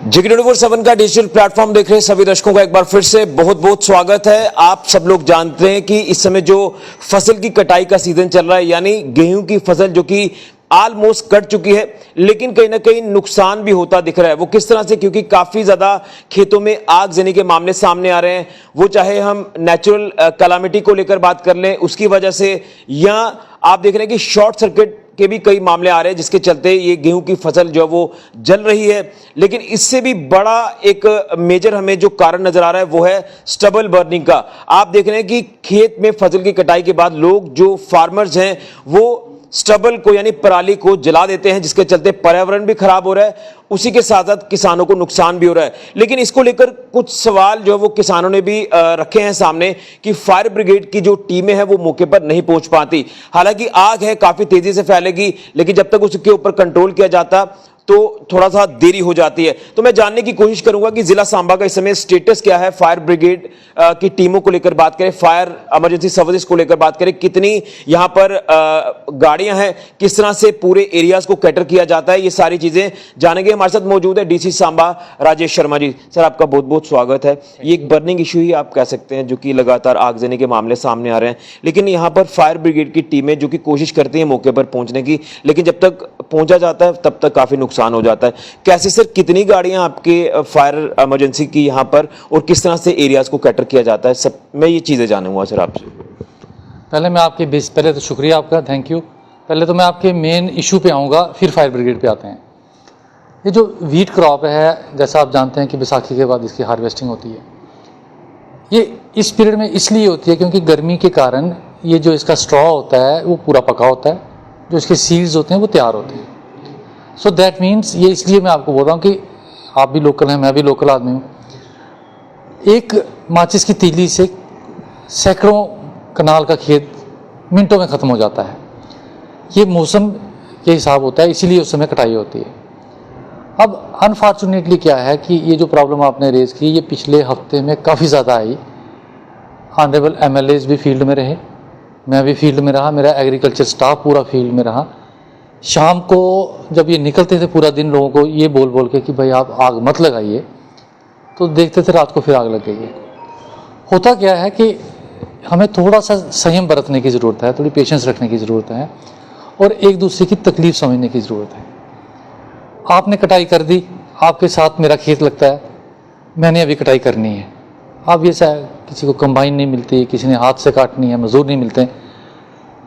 JK24/7 का digital platform देख रहे सभी दर्शकों का एक बार फिर से बहुत बहुत स्वागत है। आप सब लोग जानते हैं कि इस समय जो फसल की कटाई का सीजन चल रहा है, यानी गेहूं की फसल जो कि ऑलमोस्ट कट चुकी है, लेकिन कहीं ना कहीं नुकसान भी होता दिख रहा है। वो किस तरह से, क्योंकि काफी ज्यादा खेतों में आगजनी के मामले सामने आ रहे हैं। वो चाहे हम नेचुरल कैलामिटी को लेकर बात कर लें उसकी वजह से, या आप देख रहे हैं कि शॉर्ट सर्किट के भी कई मामले आ रहे हैं जिसके चलते ये गेहूं की फसल जो है वो जल रही है। लेकिन इससे भी बड़ा एक मेजर हमें जो कारण नजर आ रहा है वो है स्टबल बर्निंग का। आप देख रहे हैं कि खेत में फसल की कटाई के बाद लोग, जो फार्मर्स हैं, वो स्टबल को यानी पराली को जला देते हैं, जिसके चलते पर्यावरण भी खराब हो रहा है, उसी के साथ साथ किसानों को नुकसान भी हो रहा है। लेकिन इसको लेकर कुछ सवाल जो वो किसानों ने भी रखे हैं सामने कि फायर ब्रिगेड की जो टीमें हैं वो मौके पर नहीं पहुंच पाती। हालांकि आग है, काफी तेजी से फैलेगी, लेकिन जब तक उसके ऊपर कंट्रोल किया जाता तो थोड़ा सा देरी हो जाती है। तो मैं जानने की कोशिश करूंगा कि जिला सांबा का इस समय स्टेटस क्या है। फायर ब्रिगेड की टीमों को लेकर बात करें, फायर इमरजेंसी सर्विसेज को लेकर बात करें, कितनी यहां पर गाड़ियां हैं, किस तरह से पूरे एरियाज को कैटर किया जाता है, ये सारी चीजें जानेंगे। हमारे साथ मौजूद है डीसी सांबा राजेश शर्मा जी। सर, आपका बहुत बहुत स्वागत है। ये एक बर्निंग इशू ही आप कह सकते हैं जो कि लगातार आगजनी के मामले सामने आ रहे हैं, लेकिन यहाँ पर फायर ब्रिगेड की टीमें जो कि कोशिश करती हैं मौके पर पहुंचने की, लेकिन जब तक पहुंचा जाता है तब तक काफी नुकसान हो जाता है। कैसे सर, कितनी गाड़ियां आपके फायर इमरजेंसी की यहां पर, और किस तरह से एरियाज को कैटर किया जाता है, सब मैं ये चीजें जानूंगा सर आपसे। पहले तो शुक्रिया आपका, थैंक यू। पहले तो मैं आपके मेन इशू पे आऊँगा, फिर फायर ब्रिगेड पे आते हैं। ये जो वीट क्रॉप है, जैसा आप जानते हैं कि बैसाखी के बाद इसकी हार्वेस्टिंग होती है। ये इस पीरियड में इसलिए होती है क्योंकि गर्मी के कारण ये जो इसका स्ट्रॉ होता है वो पूरा पका होता है, जो इसके सीड्स होते हैं वो तैयार होते हैं। सो दैट मीन्स, ये इसलिए मैं आपको बोल रहा हूँ कि आप भी लोकल हैं, मैं भी लोकल आदमी हूँ। एक माचिस की तीली से सैकड़ों कनाल का खेत मिनटों में ख़त्म हो जाता है। ये मौसम के हिसाब होता है, इसीलिए उस समय कटाई होती है। अब अनफॉर्चुनेटली क्या है कि ये जो प्रॉब्लम आपने रेज़ की, ये पिछले हफ्ते में काफ़ी ज़्यादा आई। ऑनरेबल MLAs भी फील्ड में रहे, मैं भी फील्ड में रहा, मेरा एग्रीकल्चर स्टाफ पूरा फील्ड में रहा। शाम को जब ये निकलते थे पूरा दिन लोगों को ये बोल बोल के कि भाई आप आग मत लगाइए, तो देखते थे रात को फिर आग लग गई है। होता क्या है कि हमें थोड़ा सा संयम बरतने की ज़रूरत है, थोड़ी पेशेंस रखने की ज़रूरत है, और एक दूसरे की तकलीफ़ समझने की ज़रूरत है। आपने कटाई कर दी, आपके साथ मेरा खेत लगता है, मैंने अभी कटाई करनी है। अब ये किसी को कंबाइन नहीं मिलती, किसी ने हाथ से काटनी है, मजदूर नहीं मिलते,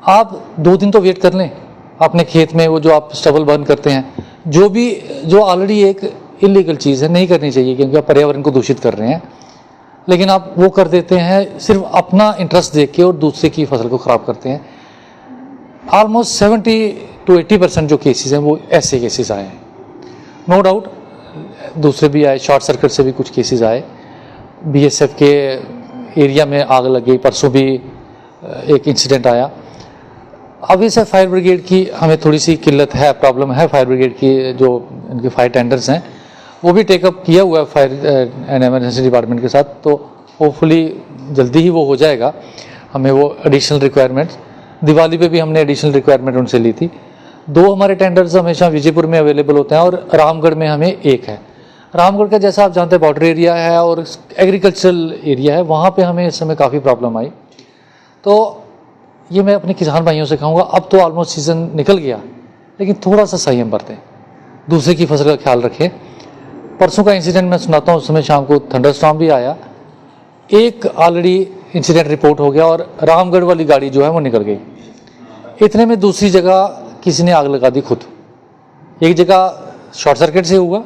आप 2 दिन तो वेट कर लें। अपने खेत में वो जो आप स्टबल बर्न करते हैं, जो ऑलरेडी एक इलीगल चीज़ है, नहीं करनी चाहिए क्योंकि आप पर्यावरण को दूषित कर रहे हैं, लेकिन आप वो कर देते हैं सिर्फ अपना इंटरेस्ट देख के और दूसरे की फसल को ख़राब करते हैं। ऑलमोस्ट 70 to 80% जो केसेस हैं वो ऐसे केसेस आए हैं। नो डाउट दूसरे भी आए, शॉर्ट सर्किट से भी कुछ केसेस आए, BSF के एरिया में आग लग गई, परसों भी एक इंसिडेंट आया। अब इसे फायर ब्रिगेड की हमें थोड़ी सी किल्लत है, प्रॉब्लम है। फायर ब्रिगेड की जो इनके फायर टेंडर्स हैं वो भी टेकअप किया हुआ है फायर एंड इमरजेंसी डिपार्टमेंट के साथ, तो होपफुली जल्दी ही वो हो जाएगा। हमें वो एडिशनल रिक्वायरमेंट्स, दिवाली पे भी हमने एडिशनल रिक्वायरमेंट उनसे ली थी। 2 हमारे टेंडर्स हमेशा विजयपुर में अवेलेबल होते हैं और रामगढ़ में हमें 1 है। रामगढ़ का जैसा आप जानते हैं बॉर्डर एरिया है और एग्रीकल्चरल एरिया है, वहाँ पर हमें इस समय काफ़ी प्रॉब्लम आई। तो ये मैं अपने किसान भाइयों से कहूँगा, अब तो ऑलमोस्ट सीज़न निकल गया, लेकिन थोड़ा सा संयम बरतें, दूसरे की फसल का ख्याल रखें। परसों का इंसिडेंट मैं सुनाता हूँ, उस समय शाम को थंडरस्टॉर्म भी आया, एक ऑलरेडी इंसिडेंट रिपोर्ट हो गया और रामगढ़ वाली गाड़ी जो है वो निकल गई। इतने में दूसरी जगह किसी ने आग लगा दी खुद। एक जगह शॉर्ट सर्किट से हुआ,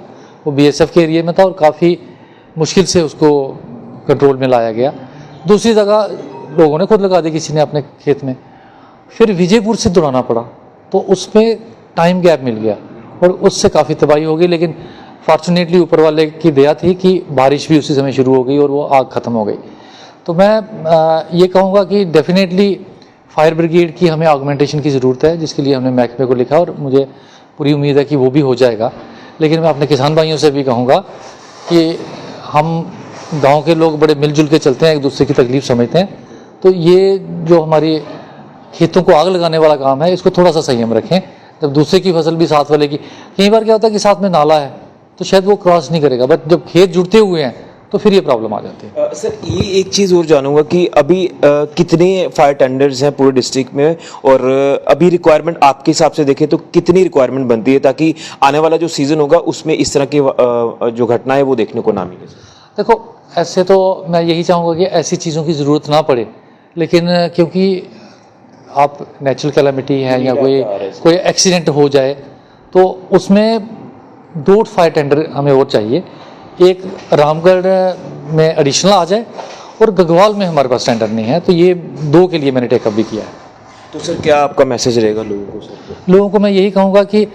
वो BSF के एरिया में था और काफ़ी मुश्किल से उसको कंट्रोल में लाया गया। दूसरी जगह लोगों ने खुद लगा दी, किसी ने अपने खेत में। फिर विजयपुर से दौड़ाना पड़ा, तो उसमें टाइम गैप मिल गया और उससे काफ़ी तबाही हो गई। लेकिन फॉर्चुनेटली ऊपर वाले की दया थी कि बारिश भी उसी समय शुरू हो गई और वो आग ख़त्म हो गई। तो मैं ये कहूँगा कि डेफिनेटली फायर ब्रिगेड की हमें ऑगमेंटेशन की ज़रूरत है, जिसके लिए हमने महकमे को लिखा और मुझे पूरी उम्मीद है कि वो भी हो जाएगा। लेकिन मैं अपने किसान भाइयों से भी कहूँगा कि हम गाँव के लोग बड़े मिलजुल के चलते हैं, एक दूसरे की तकलीफ़ समझते हैं, तो ये जो हमारी खेतों को आग लगाने वाला काम है, इसको थोड़ा सा संयम रखें। जब दूसरे की फसल भी साथ वाले की, कई बार क्या होता है कि साथ में नाला है, तो शायद वो क्रॉस नहीं करेगा, बट जब खेत जुड़ते हुए हैं तो फिर ये प्रॉब्लम आ जाती है। सर ये एक चीज़ और जानूंगा कि अभी कितने फायर टेंडर्स हैं पूरे डिस्ट्रिक्ट में, और अभी रिक्वायरमेंट आपके हिसाब से देखें तो कितनी रिक्वायरमेंट बनती है ताकि आने वाला जो सीज़न होगा उसमें इस तरह की जो घटना है वो देखने को ना मिले? देखो, ऐसे तो मैं यही चाहूँगा कि ऐसी चीज़ों की ज़रूरत ना पड़े, लेकिन क्योंकि आप नेचुरल कैलामिटी है या कोई एक्सीडेंट हो जाए तो उसमें 2 फायर टेंडर हमें और चाहिए। एक रामगढ़ में एडिशनल आ जाए और गगवाल में हमारे पास टेंडर नहीं है, तो ये 2 के लिए मैंने टेकअप भी किया है। तो सर क्या आपका मैसेज रहेगा लोगों को? सर लोगों को मैं यही कहूँगा कि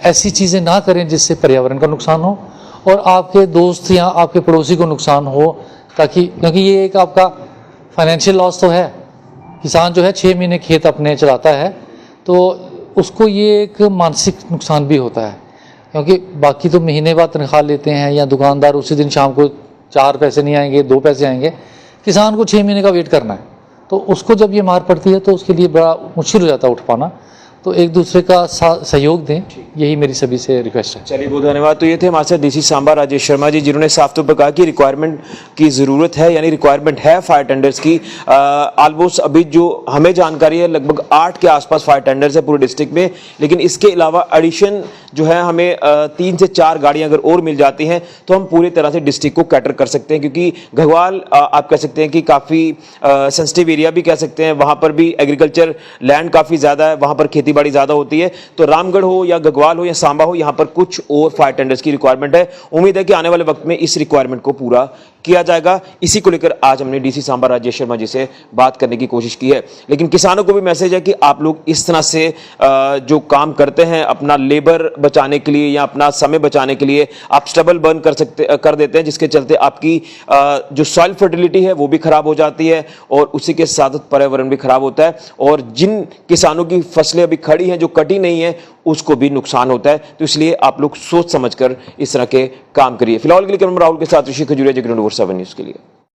ऐसी चीज़ें ना करें जिससे पर्यावरण का नुकसान हो और आपके दोस्त या आपके पड़ोसी को नुकसान हो, ताकि क्योंकि ये एक आपका फाइनेंशियल लॉस तो है। किसान जो है 6 महीने खेत अपने चलाता है तो उसको ये एक मानसिक नुकसान भी होता है, क्योंकि बाकी तो महीने बाद तनख्वाह लेते हैं या दुकानदार उसी दिन शाम को 4 पैसे नहीं आएंगे 2 पैसे आएंगे, किसान को 6 महीने का वेट करना है। तो उसको जब ये मार पड़ती है तो उसके लिए बड़ा मुश्किल हो जाता है उठ पाना। तो एक दूसरे का सहयोग दें, यही मेरी सभी से रिक्वेस्ट है। चलिए बहुत धन्यवाद। तो ये थे हमारे साथ डीसी सांबा राजेश शर्मा जी, जिन्होंने साफ तौर पर कहा कि रिक्वायरमेंट की ज़रूरत है, यानी रिक्वायरमेंट है फायर टेंडर्स की। ऑलमोस्ट अभी जो हमें जानकारी है लगभग 8 के आसपास फायर टेंडर्स है पूरे डिस्ट्रिक्ट में, लेकिन इसके अलावा एडिशन जो है हमें 3 से 4 गाड़ियां अगर और मिल जाती हैं तो हम पूरी तरह से डिस्ट्रिक्ट को कैटर कर सकते हैं, क्योंकि घगवाल आप कह सकते हैं कि काफ़ी सेंसिटिव एरिया भी कह सकते हैं, वहाँ पर भी एग्रीकल्चर लैंड काफ़ी ज़्यादा है, वहाँ पर खेती बड़ी ज्यादा होती है। तो रामगढ़ हो या गगवाल हो या सांबा हो, यहां पर कुछ और फायर टेंडर्स की रिक्वायरमेंट है। उम्मीद है कि आने वाले वक्त में इस रिक्वायरमेंट को पूरा किया जाएगा। इसी को लेकर आज हमने डीसी सांबा राजेश शर्मा जी से बात करने की कोशिश की है। लेकिन किसानों को भी मैसेज है कि आप लोग इस तरह से जो काम करते हैं अपना लेबर बचाने के लिए या अपना समय बचाने के लिए, आप स्टबल बर्न कर देते हैं, जिसके चलते आपकी जो सॉइल फर्टिलिटी है वो भी खराब हो जाती है और उसी के साथ पर्यावरण भी खराब होता है, और जिन किसानों की फसलें अभी खड़ी हैं जो कटी नहीं है उसको भी नुकसान होता है। तो इसलिए आप लोग सोच समझकर इस तरह के काम करिए। फिलहाल के लिए राहुल के साथ ऋषि खजूरिया, जगह 7 न्यूज़ के लिए।